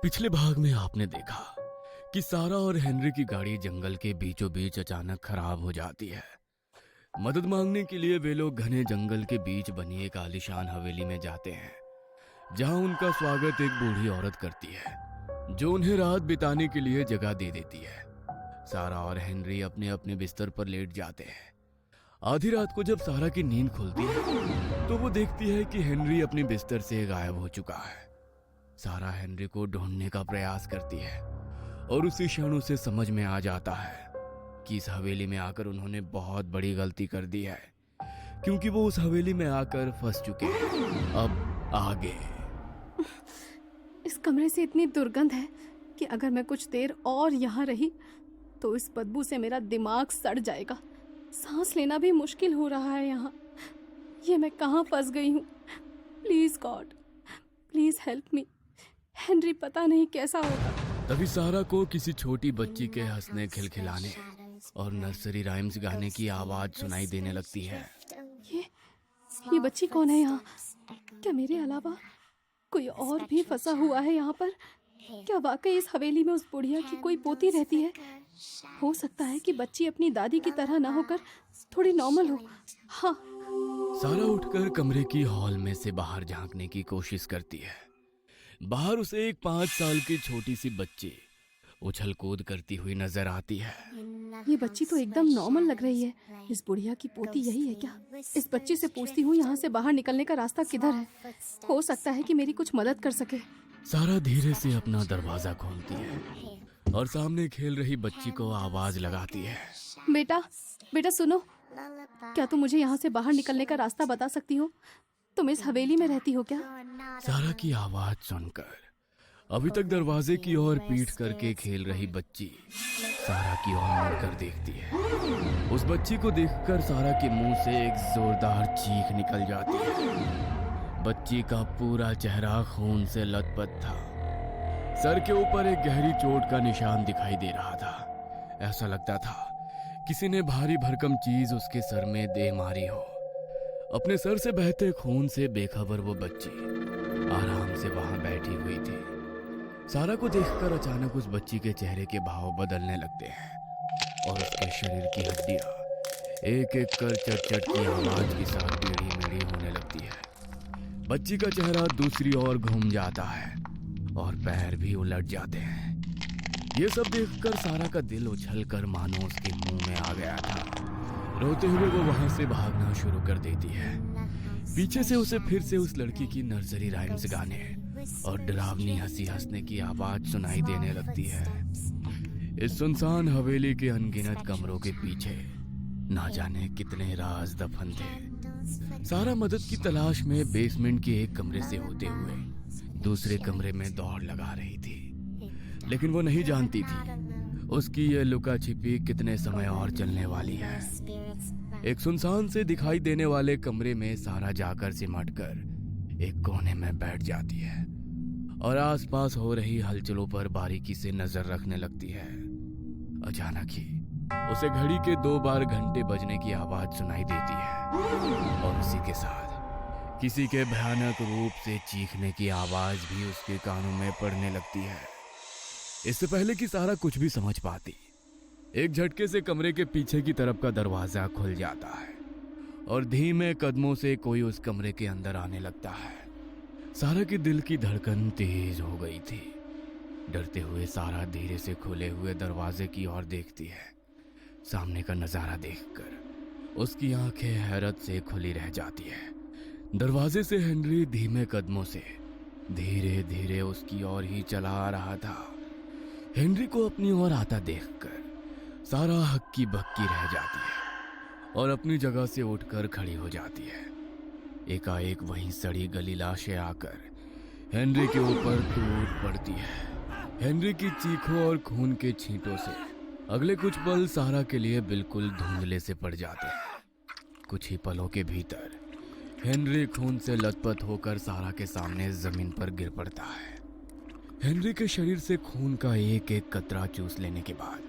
पिछले भाग में आपने देखा कि सारा और हेनरी की गाड़ी जंगल के बीचों बीच अचानक खराब हो जाती है। मदद मांगने के लिए वे लोग घने जंगल के बीच बनी एक आलीशान हवेली में जाते हैं, जहां उनका स्वागत एक बूढ़ी औरत करती है, जो उन्हें रात बिताने के लिए जगह दे देती है। सारा और हेनरी अपने अपने बिस्तर पर लेट जाते हैं। आधी रात को जब सारा की नींद खुलती है तो वो देखती है कि हेनरी अपने बिस्तर से गायब हो चुका है। सारा हेनरी को ढूंढने का प्रयास करती है और उसी क्षण उसे समझ में आ जाता है कि इस हवेली में आकर उन्होंने बहुत बड़ी गलती कर दी है, क्योंकि वो उस हवेली में आकर फंस चुके हैं। अब आगे इस कमरे से इतनी दुर्गंध है कि अगर मैं कुछ देर और यहाँ रही तो इस बदबू से मेरा दिमाग सड़ जाएगा। सांस लेना भी मुश्किल हो रहा है यहाँ। ये मैं कहाँ फंस गई हूँ? Please God, please help me. Henry पता नहीं कैसा होगा। तभी सारा को किसी छोटी बच्ची के हंसने खिलखिलाने और नर्सरी राइम्स गाने की आवाज सुनाई देने लगती है। ये बच्ची कौन है यहाँ? क्या मेरे अलावा कोई और भी फंसा हुआ है यहाँ पर? क्या वाकई इस हवेली में उस बुढ़िया की कोई पोती रहती है? हो सकता है कि बच्ची अपनी दादी की तरह ना होकर थोड़ी नॉर्मल हो। हाँ। सारा उठकर कमरे की हॉल में से बाहर झांकने की कोशिश करती है। बाहर उसे एक 5 साल की छोटी सी बच्ची उछल कूद करती हुई नजर आती है। ये बच्ची तो एकदम नॉर्मल लग रही है। इस बुढ़िया की पोती यही है क्या? इस बच्ची से पूछती हूँ यहाँ से बाहर निकलने का रास्ता किधर है। हो सकता है कि मेरी कुछ मदद कर सके। सारा धीरे से अपना दरवाजा खोलती है और सामने खेल रही बच्ची को आवाज लगाती है। बेटा, बेटा सुनो, क्या तुम मुझे यहाँ से बाहर निकलने का रास्ता बता सकती हो? तुम इस हवेली में रहती हो क्या? सारा की आवाज सुनकर अभी तक दरवाजे की ओर पीठ करके खेल रही बच्ची सारा की ओर मुड़कर देखती है। उस बच्ची को देखकर सारा के मुंह से एक जोरदार चीख निकल जाती है। बच्ची का पूरा चेहरा खून से लथपथ था। सर के ऊपर एक गहरी चोट का निशान दिखाई दे रहा था। ऐसा लगता था किसी ने भारी भरकम चीज उसके सर में दे मारी हो। अपने सर से बहते खून से बेखबर वो बच्ची आराम से वहां बैठी हुई थी। सारा को देखकर अचानक उस बच्ची के चेहरे के भाव बदलने लगते हैं और उसके शरीर की हड्डियां एक एक कर चट चट की आवाज के साथ टेढ़ी मेढ़ी होने लगती है। बच्ची का चेहरा दूसरी ओर घूम जाता है और पैर भी उलट जाते हैं। ये सब देखकर सारा का दिल उछलकर मानो उसके मुंह में आ गया था। रोते हुए वो वहां से भागना शुरू कर देती है। पीछे से उसे फिर से उस लड़की की नर्सरी राइम्स गाने और डरावनी हंसी हंसने की आवाज सुनाई देने लगती है। इस सुनसान हवेली के अनगिनत कमरों के पीछे ना जाने कितने राज दफन थे। सारा मदद की तलाश में बेसमेंट के एक कमरे से होते हुए दूसरे कमरे में दौड़ लगा रही थी, लेकिन वो नहीं जानती थी उसकी ये लुका छिपी कितने समय और चलने वाली है। एक सुनसान से दिखाई देने वाले कमरे में सारा जाकर सिमटकर एक कोने में बैठ जाती है और आसपास हो रही हलचलों पर बारीकी से नजर रखने लगती है। अचानक ही उसे घड़ी के 2 बार घंटे बजने की आवाज सुनाई देती है और उसी के साथ किसी के भयानक रूप से चीखने की आवाज भी उसके कानों में पड़ने लगती है। इससे पहले कि सारा कुछ भी समझ पाती, एक झटके से कमरे के पीछे की तरफ का दरवाजा खुल जाता है और धीमे कदमों से कोई उस कमरे के अंदर आने लगता है। सारा के दिल की धड़कन तेज हो गई थी। डरते हुए सारा धीरे से खुले हुए दरवाजे की ओर देखती है। सामने का नजारा देखकर उसकी आंखें हैरत से खुली रह जाती है। दरवाजे से हेनरी धीमे कदमों से धीरे धीरे उसकी ओर ही चला आ रहा था। हेनरी को अपनी ओर आता देखकर सारा हक्की बक्की रह जाती है और अपनी जगह से उठकर खड़ी हो जाती है। एकाएक वहीं सड़ी गली लाशें आकर हेनरी के ऊपर टूट पड़ती है। हेनरी की चीखों और खून के छींटों से अगले कुछ पल सारा के लिए बिल्कुल धुंधले से पड़ जाते हैं। कुछ ही पलों के भीतर हेनरी खून से लथपथ होकर सारा के सामने जमीन पर गिर पड़ता है। हेनरी के शरीर से खून का एक एक कतरा चूस लेने के बाद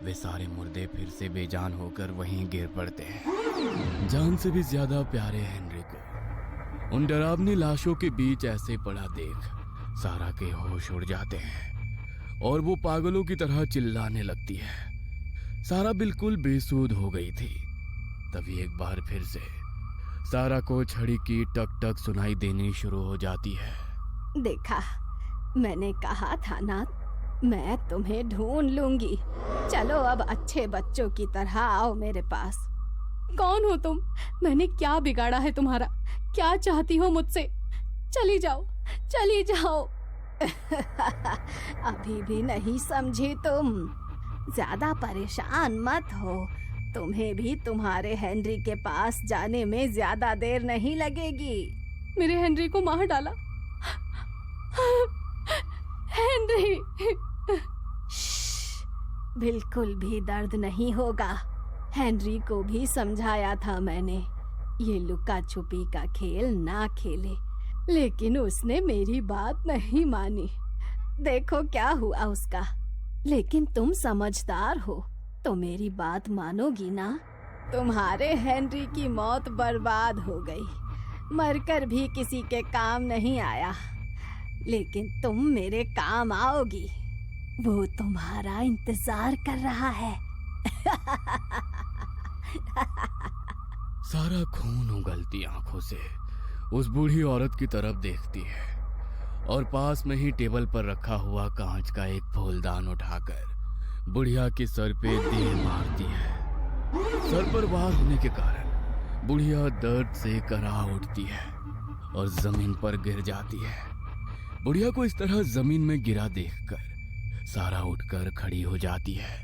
वे सारे मुर्दे फिर से बेजान होकर वहीं गिर पड़ते हैं। जान से भी ज्यादा प्यारे हेनरी को उन डरावनी लाशों के बीच ऐसे पड़ा देख सारा के होश उड़ जाते हैं और वो पागलों की तरह चिल्लाने लगती है। सारा बिल्कुल बेसुध हो गई थी। तभी एक बार फिर से सारा को छड़ी की टक टक सुनाई देनी शुरू हो जाती है। देखा, मैंने कहा था ना, मैं तुम्हें ढूंढ लूंगी। चलो अब अच्छे बच्चों की तरह आओ मेरे पास। कौन हो तुम? मैंने क्या बिगाड़ा है तुम्हारा? क्या चाहती हो मुझसे? चली जाओ, चली जाओ। अभी भी नहीं समझी तुम? ज्यादा परेशान मत हो, तुम्हें भी तुम्हारे हेनरी के पास जाने में ज्यादा देर नहीं लगेगी। मेरे हेनरी को मार डाला। हेनरी! बिल्कुल भी दर्द नहीं होगा। हेनरी को भी समझाया था मैंने, ये लुका छुपी का खेल ना खेले, लेकिन उसने मेरी बात नहीं मानी। देखो क्या हुआ उसका। लेकिन तुम समझदार हो तो मेरी बात मानोगी ना? तुम्हारे हेनरी की मौत बर्बाद हो गई, मरकर भी किसी के काम नहीं आया, लेकिन तुम मेरे काम आओगी। वो तुम्हारा इंतजार कर रहा है। सारा खून उगलती आंखों से उस बूढ़ी औरत की तरफ देखती है और पास में ही टेबल पर रखा हुआ कांच का एक फूलदान उठाकर बुढ़िया के सर पे दे मारती है। सर पर वार होने के कारण बुढ़िया दर्द से करा उठती है और जमीन पर गिर जाती है। बुढ़िया को इस तरह जमीन में गिरा देखकर सारा उठकर खड़ी हो जाती है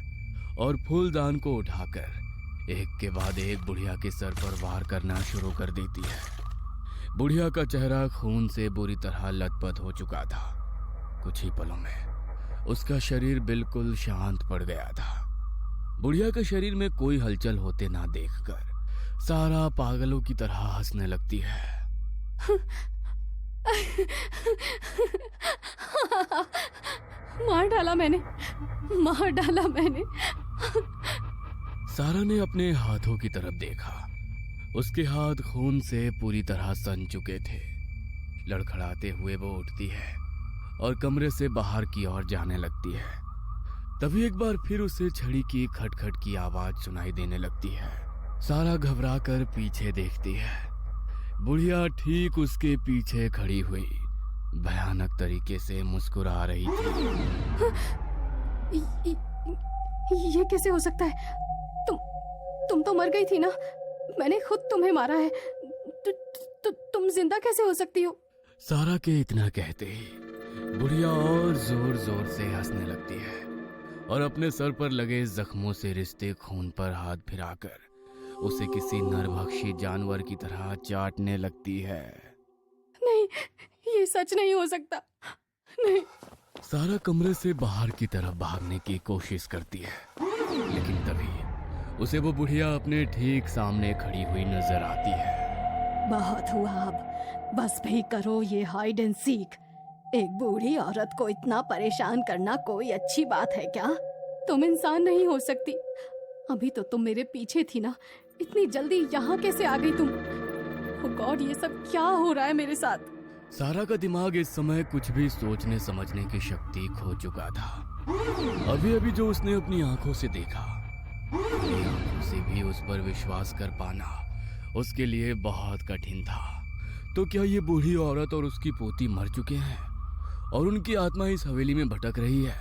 और फूलदान को उठाकर एक के बाद एक बुढ़िया के सर पर वार करना शुरू कर देती है। बुढ़िया का चेहरा खून से बुरी तरह लथपथ हो चुका था। कुछ ही पलों में उसका शरीर बिल्कुल शांत पड़ गया था। बुढ़िया के शरीर में कोई हलचल होते ना देखकर सारा पागलों की तरह हंसने लगती है। मार डाला मैंने, मार डाला मैंने। सारा ने अपने हाथों की तरफ देखा। उसके हाथ खून से पूरी तरह सन चुके थे। लड़खड़ाते हुए वो उठती है और कमरे से बाहर की ओर जाने लगती है। तभी एक बार फिर उसे छड़ी की खटखट की आवाज सुनाई देने लगती है। सारा घबरा कर पीछे देखती है। बुढ़िया ठीक उसके पीछे खड़ी हुई भयानक तरीके से मुस्कुरा रही थी। ये कैसे हो सकता है? तुम तो मर गई थी ना? मैंने खुद तुम्हें मारा है। तुम जिंदा कैसे हो सकती हो? सारा के इतना कहते ही बुढ़िया और जोर जोर से हंसने लगती है और अपने सर पर लगे जख्मों से रिश्ते खून पर हाथ फिराकर उसे किसी नरभक्षी जानवर की तरह चाटने लगती है। नहीं, ये सच नहीं हो सकता। नहीं। सारा कमरे से बाहर की तरफ भागने की कोशिश करती है, लेकिन तभी उसे वो बुढ़िया अपने ठीक सामने खड़ी हुई नजर आती है। बहुत हुआ, अब बस भी करो ये हाइड एंड सीक। एक बूढ़ी औरत को इतना परेशान करना कोई अच्छी बात है क्या? तुम इंसान नहीं हो सकती। अभी तो तुम मेरे पीछे थी ना, इतनी जल्दी यहाँ कैसे आ गई तुम? ओह गॉड, ये सब क्या हो रहा है मेरे साथ? सारा का दिमाग इस समय कुछ भी सोचने समझने की शक्ति खो चुका था। अभी अभी जो उसने अपनी आंखों से देखा, अपनी आंखों से भी उस पर विश्वास कर पाना उसके लिए बहुत कठिन था। तो क्या ये बूढ़ी औरत और उसकी पोती मर चुके हैं और उनकी आत्मा इस हवेली में भटक रही है?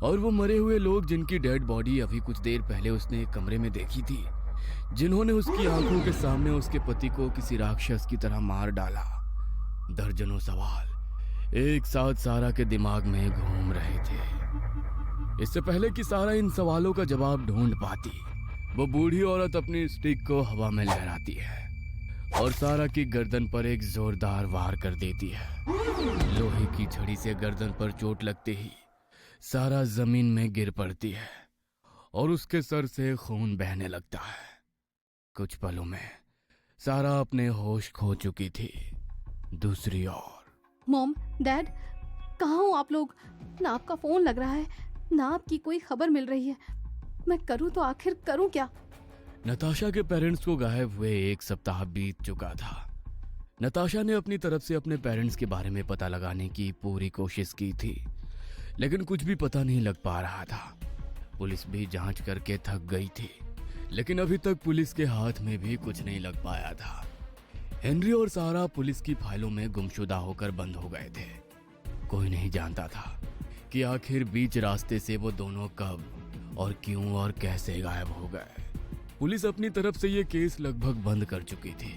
और वो मरे हुए लोग जिनकी डेड बॉडी अभी कुछ देर पहले उसने एक कमरे में देखी थी, जिन्होंने उसकी आंखों के सामने उसके पति को किसी राक्षस की तरह मार डाला। दर्जनों सवाल एक साथ सारा के दिमाग में घूम रहे थे। इससे पहले कि सारा इन सवालों का जवाब ढूंढ पाती, वो बूढ़ी औरत अपनी स्टिक को हवा में लहराती है और सारा की गर्दन पर एक जोरदार वार कर देती है। लोहे की छड़ी से गर्दन पर चोट लगते ही सारा जमीन में गिर पड़ती है और उसके सर से खून बहने लगता है। कुछ पलों में सारा अपने होश खो चुकी थी। दूसरी ओर मॉम, डैड, कहाँ हो आप लोग? ना आपका फोन लग रहा है, ना आपकी कोई खबर मिल रही है। मैं करूँ तो आखिर करूँ क्या? नताशा के पेरेंट्स को गायब हुए 1 सप्ताह बीत चुका था। नताशा ने अपनी तरफ से अपने पेरेंट्स के बारे में पता लगाने की पूरी कोशिश की थी, लेकिन कुछ भी पता नहीं लग पा रहा था। पुलिस भी जांच करके थक गई थी, लेकिन अभी तक पुलिस के हाथ में भी कुछ नहीं लग पाया था। हेनरी और सारा पुलिस की फाइलों में गुमशुदा होकर बंद हो गए थे। कोई नहीं जानता था कि आखिर बीच रास्ते से वो दोनों कब और क्यों और कैसे गायब हो गए। पुलिस अपनी तरफ से ये केस लगभग बंद कर चुकी थी।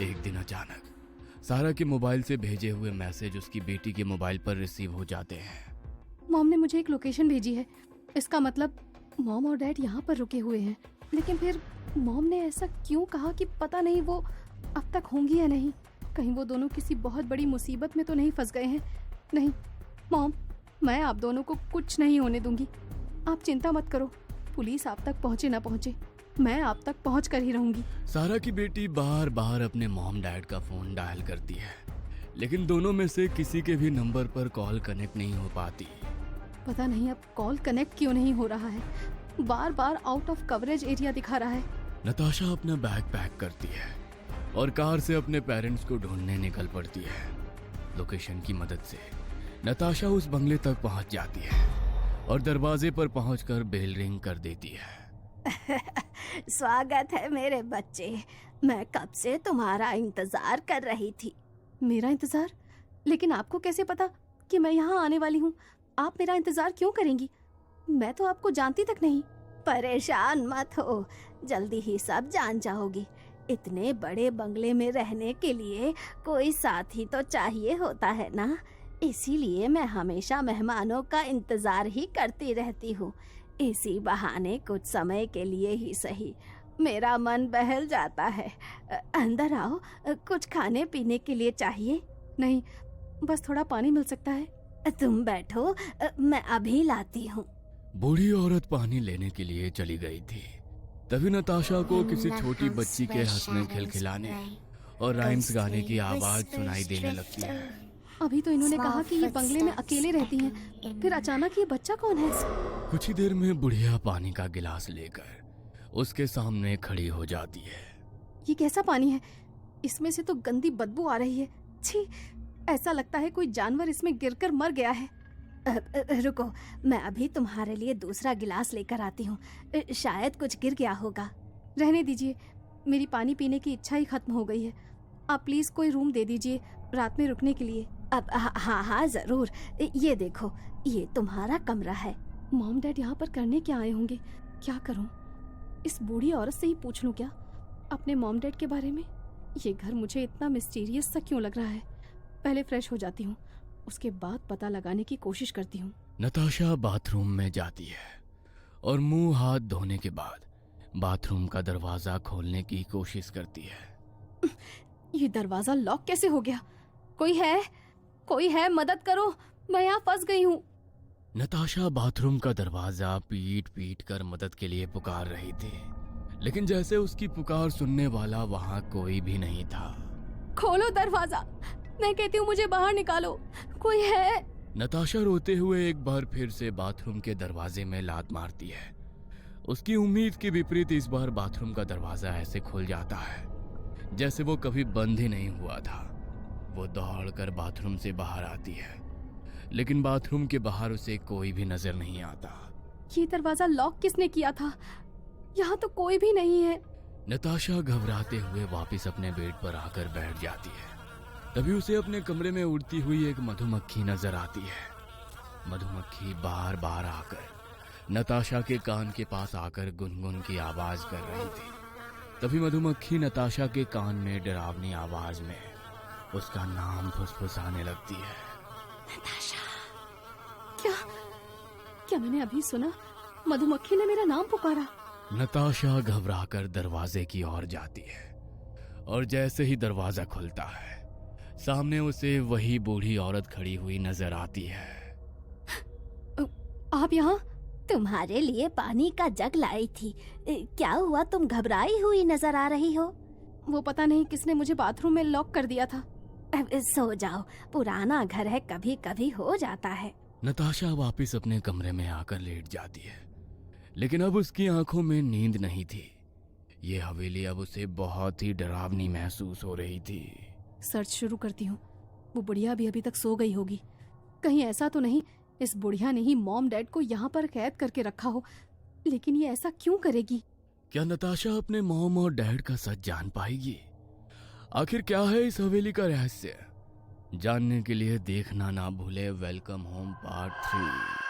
एक दिन अचानक सारा के मोबाइल से भेजे हुए मैसेज उसकी बेटी के मोबाइल पर रिसीव हो जाते हैं। मॉम ने मुझे एक लोकेशन भेजी है। इसका मतलब मॉम और डैड यहाँ पर रुके हुए हैं। लेकिन फिर मॉम ने ऐसा क्यों कहा कि पता नहीं वो अब तक होंगी या नहीं। कहीं वो दोनों किसी बहुत बड़ी मुसीबत में तो नहीं फंस गए हैं। नहीं मॉम, मैं आप दोनों को कुछ नहीं होने दूंगी। आप चिंता मत करो, पुलिस आप तक पहुँचे ना पहुँचे, मैं आप तक पहुँच कर ही रहूंगी। सारा की बेटी बार बार अपने मॉम डैड का फोन डायल करती है, लेकिन दोनों में से किसी के भी नंबर पर कॉल कनेक्ट नहीं हो पाती। पता नहीं अब कॉल कनेक्ट क्यों नहीं हो रहा है। बार बार आउट ऑफ कवरेज एरिया दिखा रहा है। नताशा अपना बैग पैक करती है और कार से अपने पेरेंट्स को ढूंढने निकल पड़ती है। लोकेशन की मदद से नताशा उस बंगले तक पहुंच जाती है और दरवाजे पर पहुंचकर बेल रिंग कर देती है। स्वागत है मेरे बच्चे, मैं कब से तुम्हारा इंतजार कर रही थी। मेरा इंतजार? लेकिन आपको कैसे पता कि मैं यहाँ आने वाली हूँ? आप मेरा इंतजार क्यों करेंगी? मैं तो आपको जानती तक नहीं। परेशान मत हो, जल्दी ही सब जान जाओगी। इतने बड़े बंगले में रहने के लिए कोई साथी तो चाहिए होता है ना, इसीलिए मैं हमेशा मेहमानों का इंतजार ही करती रहती हूँ। इसी बहाने कुछ समय के लिए ही सही मेरा मन बहल जाता है। अंदर आओ, कुछ खाने पीने के लिए चाहिए? नहीं, बस थोड़ा पानी मिल सकता है? तुम बैठो, मैं अभी लाती हूँ। बूढ़ी औरत पानी लेने के लिए चली गई थी। तभी नताशा को किसी छोटी बच्ची के हंसने खिलखिलाने और राइम्स गाने की आवाज सुनाई देने लगती है। अभी तो इन्होंने कहा कि ये बंगले में अकेले रहती हैं, फिर अचानक ये बच्चा कौन है? कुछ ही देर में बुढ़िया पानी का गिलास लेकर उसके सामने खड़ी हो जाती है। ये कैसा पानी है? इसमें से तो गंदी बदबू आ रही है। छी, ऐसा लगता है कोई जानवर इसमें गिरकर मर गया है। रुको, मैं अभी तुम्हारे लिए दूसरा गिलास लेकर आती हूँ। शायद कुछ गिर गया होगा। रहने दीजिए, मेरी पानी पीने की इच्छा ही खत्म हो गई है। आप प्लीज कोई रूम दे दीजिए रात में रुकने के लिए। अब हाँ हाँ जरूर, ये देखो, ये तुम्हारा कमरा है। मॉम डैड यहाँ पर करने क्या आए होंगे? क्या करूँ? इस बूढ़ी औरत से ही पूछ लूँ क्या अपने मॉम डैड के बारे में? ये घर मुझे इतना मिस्टीरियस सा क्यों लग रहा है? पहले फ्रेश हो जाती हूँ, उसके बाद पता लगाने की कोशिश करती हूँ। नताशा बाथरूम में जाती है और मुंह हाथ धोने के बाद बाथरूम का दरवाजा खोलने की कोशिश करती है। ये दरवाजा लॉक कैसे हो गया? कोई है? कोई है? मदद करो, मैं यहाँ फंस गई हूँ। नताशा बाथरूम का दरवाजा पीट पीट कर मदद के लिए पुकार रही थी, लेकिन जैसे उसकी पुकार सुनने वाला वहाँ कोई भी नहीं था। खोलो दरवाजा, मैं कहती हूँ मुझे बाहर निकालो, कोई है? नताशा रोते हुए एक बार फिर से बाथरूम के दरवाजे में लात मारती है। उसकी उम्मीद के विपरीत इस बार बाथरूम का दरवाजा ऐसे खुल जाता है जैसे वो कभी बंद ही नहीं हुआ था। वो दौड़कर बाथरूम से बाहर आती है, लेकिन बाथरूम के बाहर उसे कोई भी नजर नहीं आता। ये दरवाजा लॉक किसने किया था? यहाँ तो कोई भी नहीं है। नताशा घबराते हुए वापस अपने बेड पर आकर बैठ जाती है। तभी उसे अपने कमरे में उड़ती हुई एक मधुमक्खी नजर आती है। मधुमक्खी बार बार आकर नताशा के कान के पास आकर गुनगुन की आवाज कर रही थी। तभी मधुमक्खी नताशा के कान में डरावनी आवाज में उसका नाम फुसफुसाने लगती है। नताशा। क्या क्या मैंने अभी सुना? मधुमक्खी ने मेरा नाम पुकारा। नताशा घबराकर दरवाजे की ओर जाती है और जैसे ही दरवाजा खुलता है सामने उसे वही बूढ़ी औरत खड़ी हुई नजर आती है। आप यहाँ? तुम्हारे लिए पानी का जग लाई थी। क्या हुआ, तुम घबराई हुई नजर आ रही हो? वो पता नहीं किसने मुझे बाथरूम में लॉक कर दिया था। सो जाओ, पुराना घर है, कभी कभी हो जाता है। नताशा वापस अपने कमरे में आकर लेट जाती है, लेकिन अब उसकी आंखों में नींद नहीं थी। ये हवेली अब उसे बहुत ही डरावनी महसूस हो रही थी। सर्च शुरू करती हूँ। वो बुढ़िया भी अभी तक सो गई होगी। कहीं ऐसा तो नहीं इस बुढ़िया ने ही मॉम डैड को यहाँ पर कैद करके रखा हो। लेकिन ये ऐसा क्यों करेगी? क्या नताशा अपने मॉम और डैड का सच जान पाएगी? आखिर क्या है इस हवेली का रहस्य? जानने के लिए देखना ना भूले वेलकम होम पार्ट 3।